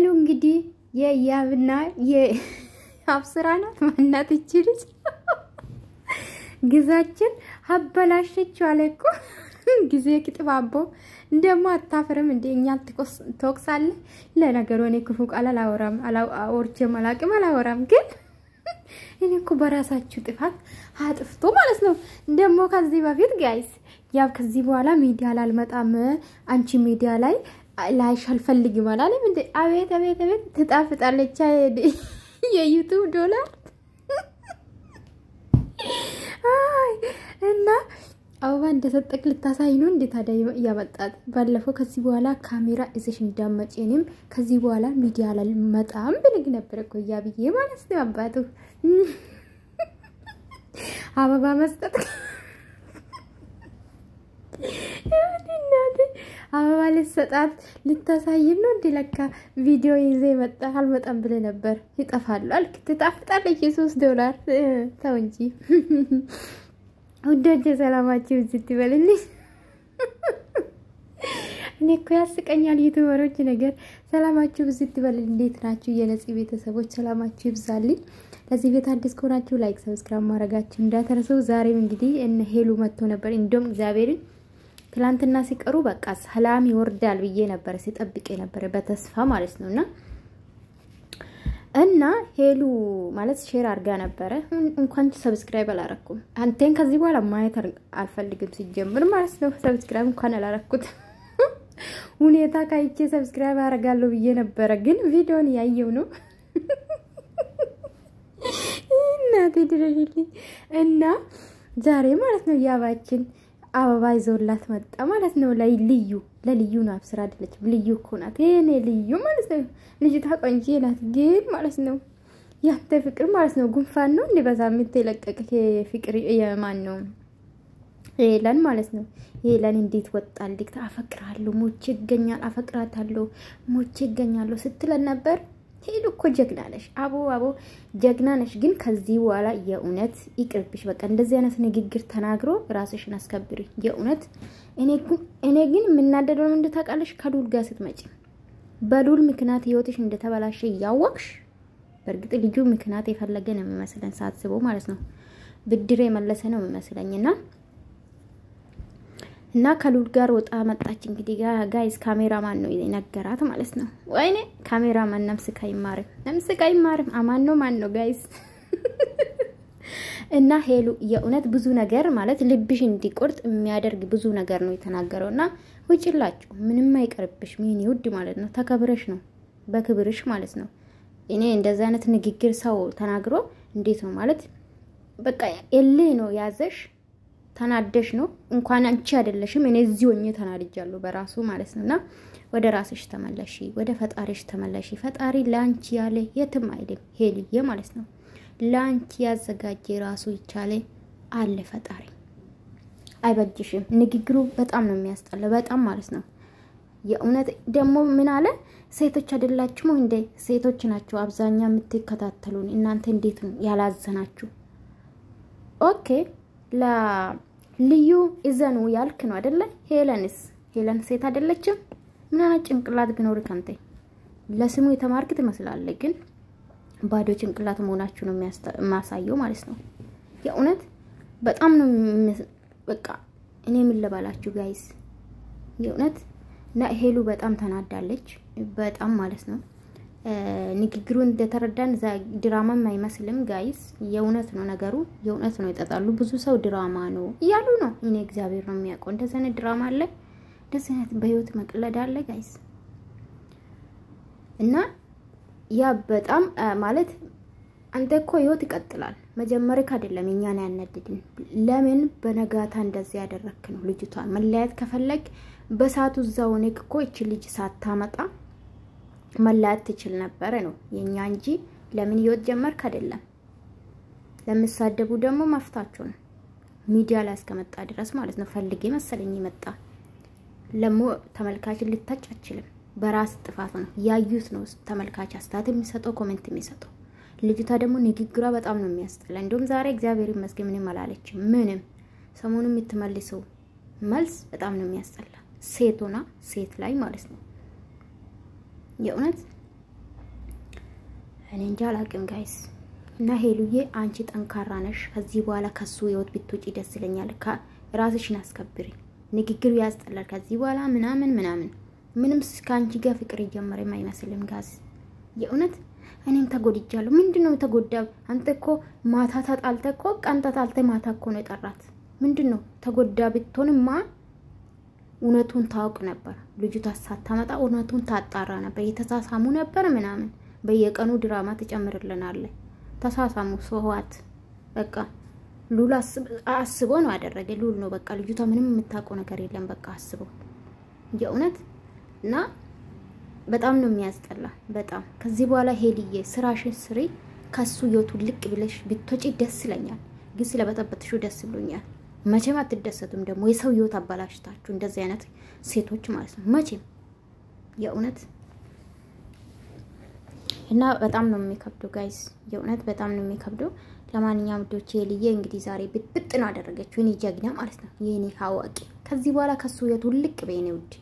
ሄሉ እንግዲህ የያብና የአብስራናት ማናት እቺልጅ ግዛችን አበላሽችው አለኮ ጊዜ ክትባቦ እንደማ አታፈረም እንደኛ ተወክሳለ ለነገሩ እኔ ክፉ ቃል አላወራም አላወርቼም አላወራም ግን እኔ እኮ በራሳችሁ ጥፋት አጥፍቶ ማለት ነው እንደሞ ከዚህ በፊት ጋይስ ያብ ከዚህ በኋላ ሚዲያ ላልመጣም አንቺ ሚዲያ ላይ ላይሻልፈልግ ይማላል እንዴ አቤት ተጣፍጣለች የዩቲዩብ ዶላር አይ እና አውባ እንደሰጠክ ልታሳይ ነው እንዴ ታዲያ ያመጣት ባለፈው ከዚህ በኋላ ካሜራ እዚሽ እንዳመጪንም ከዚህ በኋላ ሚዲያ ላይ መጣም ብልግ ነበር እኮ ያብዬ ማለት ነው አባቱ አበባ መስጠት አበባ ልሰጣት ልታሳይ ነው እንዴ ለካ ቪዲዮ ይዘ መጣ አልመጣም ብለ ነበር ይጣፋሉ አልክ ተጣፍጣለች $3 ተው እንጂ ወደጀ ሰላማችሁ ይትበልልኝ እኔ እኮ ያስቀኛል ዩቲዩበሮች ነገር ሰላማችሁ ይትበልልኝ እንዴት ናችሁ የነጽ ቤተሰቦች ሰላማችሁ ይብዛልኝ ለዚህ ቤት አዲስ ከሆናችሁ ላይክ ሰብስክራይብ ማድረጋችሁ እንዳትረሱ ዛሬም እንግዲህ እነ ሄሉ መጥቶ ነበር እንደም እግዚአብሔርን ትላንትና ሲቀሩ በቃ ሰላም ይወርዳል ብዬ ነበር ሲጠብቅ ነበር በተስፋ ማለት ነውና እና ሄሉ ማለት ሼር አርጋ ነበር እንኳን ሰብስክራይብ አላረኩም አንተን ከዚህ በኋላ ማየት አልፈልግም ሲጀምር ማለት ነው ሰብስክራይብ እንኳን አላረኩት ሁኔታ ካይቼ ሰብስክራይብ አረጋለሁ ብዬ ነበር ግን ቪዲዮን ያየው ነው እናቴ ድረሽልኝ እና ዛሬ ማለት ነው ያባችን አበባ ይዞላት መጣ ማለት ነው ለልዩ ነው አብስራ አይደለች ልዩ እኮ ናት እኔ ልዩ ማለት ነው ልጅቷ ቆንጆ ናት ግን ማለት ነው ያንተ ፍቅር ማለት ነው ጉንፋን ነው እንዴ በሳምንት የለቀቀ ፍቅር የማን ነው ሄለን ማለት ነው ሄለን እንዴት ወጣልክ አፈቅራለሁ ሞቼ ይገኛል አፈቅራታለሁ ሞቼ ይገኛለሁ ስትለን ነበር ሄሉ እኮ ጀግና ነሽ አቦ ጀግና ነሽ ግን ከዚህ በኋላ የኡነት ይቅርብሽ በቃ እንደዚህ አይነት ንግግር ተናግሮ ራስሽን አስከብሪ የኡነት እኔ ግን ምናደደው ምን እንደታቃለሽ ከዱል ጋር ስትመጪ በዱል ምክንያት ህይወትሽ እንደተበላሸ ያወቅሽ በርግጥ ልጁ ምክንያት የፈለገ ነው የሚመስለን ሳትስበው ማለት ነው ብድር የመለሰ ነው የሚመስለኝና እና ከሉል ጋር ወጣ መጣች እንግዲህ ጋይስ ካሜራማን ነው የነገራት ማለት ነው ወይኔ ካሜራማን ነምስ ካይማር አማን ነው ማን ነው ጋይስ እና ሄሉ የኡነት ብዙ ነገር ማለት ልብሽ እንዲቆርጥ የሚያደርግ ብዙ ነገር ነው የተናገረውና ወጪላችሁ ምንም አይቀርብሽ ምን ይውድ ማለት ነው ተከብረሽ ነው በክብርሽ ማለት ነው እኔ እንደዛ አይነት ንግግር ሰው ተናግሮ እንዴት ነው ማለት በቃ ኤሌ ነው ያዘሽ ተናደሽ ነው እንኳን አንቺ አይደለሽም እኔ እዚህ ሆኜ ተናድጃለሁ በራሱ ማለት ነውና ወደ ራስሽ ተመለሺ ወደ ፈጣሪሽ ተመለሺ ፈጣሪ ላንቺ ያለ የትም አይደለም ሄልዬ ማለት ነው ላንቺ ያዘጋጀ ራሱ ይቻለ አለ ፈጣሪ አይበጅሽም ንግግሩ በጣም ነው የሚያስጠላው በጣም ማለት ነው የኡነት ደሞ ምን አለ ሴቶች አይደላችሁም እንዴ ሴቶች ናቸው አብዛኛው የምትከታተሉን እናንተ እንዴት ነው ያላዘናችሁ ኦኬ ልዩ እዘኑ ያልክ ነው አይደለ ሄለን ሴት አይደለችም ምን አና ጭንቅላት ቢኖር ካንተ ለስሙ የተማርክ ትመስላለህ ግን ባዶ ጭንቅላት መሆናችሁ ነው የሚያሳየው ማለት ነው የኡነት በጣም ነው በቃ እኔ ምን ልባላችሁ ጋይስ የኡነት ሄሉ በጣም ተናዳለች በጣም ማለት ነው ንግግሩን እንደተረዳን ድራማ ማይመስልም ጋይስ የኡነት ነው ነገሩ የኡነት ነው ይጣጣሉ ብዙ ሰው ድራማ ነው ያሉ ነው እኔ እግዚአብሔር ነው የሚያውቀው እንደዘነ ድራማ አለ እንደዘነት በህይወት መቅለድ አለ ጋይስ እና ያ በጣም ማለት አንተ እኮ ህይወት ይቀጥላል መጀመሪያ አይደለም እኛን ያነድድን ለምን በነጋታ እንደዚህ ያደረክ ነው ልጅቷን መለያየት ከፈለክ በሳቱ ዛው ነክ እኮ እቺ ልጅ ሳታመጣ መላት ትችል ነበር ነው የኛ እንጂ ለምን ህይወት ጀመርክ አይደለም ለምሳደቡ ደግሞ መፍታቸው ነው ሚዲያ ላይ እስከመጣ ድረስ ማለት ነው ፈልጌ መሰለኝ ይመጣ ለሞ ተመልካች ልታጫችልም በራስ ጥፋት ነው ያዩት ነው ተመልካች አስተያየት የሚሰጠው ኮሜንት የሚሰጠው ልጅቷ ደግሞ ንግግሯ በጣም ነው የሚያስጠላ እንደውም ዛሬ እግዚአብሔር ይመስገን ምንም አላለችም ምንም ሰሞኑን የምትመልሰው መልስ በጣም ነው የሚያስጠላ ሴቶና ሴት ላይ ማለት ነው የኡነት እኔ እንጃ አላቅም ጋይስ እና ሄሉዬ አንቺ ጠንካራ ነሽ ከዚህ በኋላ ከሱ ህይወት ብትወጪ ደስ ይለኛል ራስሽን አስከብሪ ንግግሩ ያስጠላል ከዚህ በኋላ ምናምን ምንም ስካንቺ ጋር ፍቅር ይጀመር የማይመስልም ጋዝ የእውነት እኔም ተጎድጃለሁ ምንድነው ተጎዳው አንተ እኮ ማታ ተጣልተ እኮ ቀን ተጣልተ ማታ እኮ ነው የጠራት ምንድነው ተጎዳ ብትሆንማ እውነቱን ታውቅ ነበር ልጁ ታሳታመጣ እውነቱን ታጣራ ነበር የተሳሳሙ ነበር ምናምን በየቀኑ ድራማ ተጨምርልናል ተሳሳሙ ሶዋት በቃ ሉላ አስቦ ነው ያደረገ ሉል ነው በቃ ልጅቷ ምንም የምታውቀው ነገር የለም በቃ አስቦ የእውነት እና በጣም ነው የሚያስጠላ በጣም ከዚህ በኋላ ሄልዬ ስራሽን ስሪ ከሱ ህይወቱ ልቅ ብለሽ ብትወጪ ደስ ይለኛል ግን ስለበጠበጥሽው ደስ ብሎኛል መቼም አትደሰቱም ደግሞ የሰው ህይወት አባላሽታችሁ እንደዚህ አይነት ሴቶች ማለት ነው መቼም የእውነት እና በጣም ነው የሚከብደው ጋይስ የእውነት በጣም ነው የሚከብደው ለማንኛውም ዶቼ ሄልዬ እንግዲህ ዛሬ ብጥብጥ ነው አደረገችው እኔ ጀግና ማለት ነው የኔ ሀዋቂ ከዚህ በኋላ ከሱ ህይወቱ ልቅ በይኔ ውድ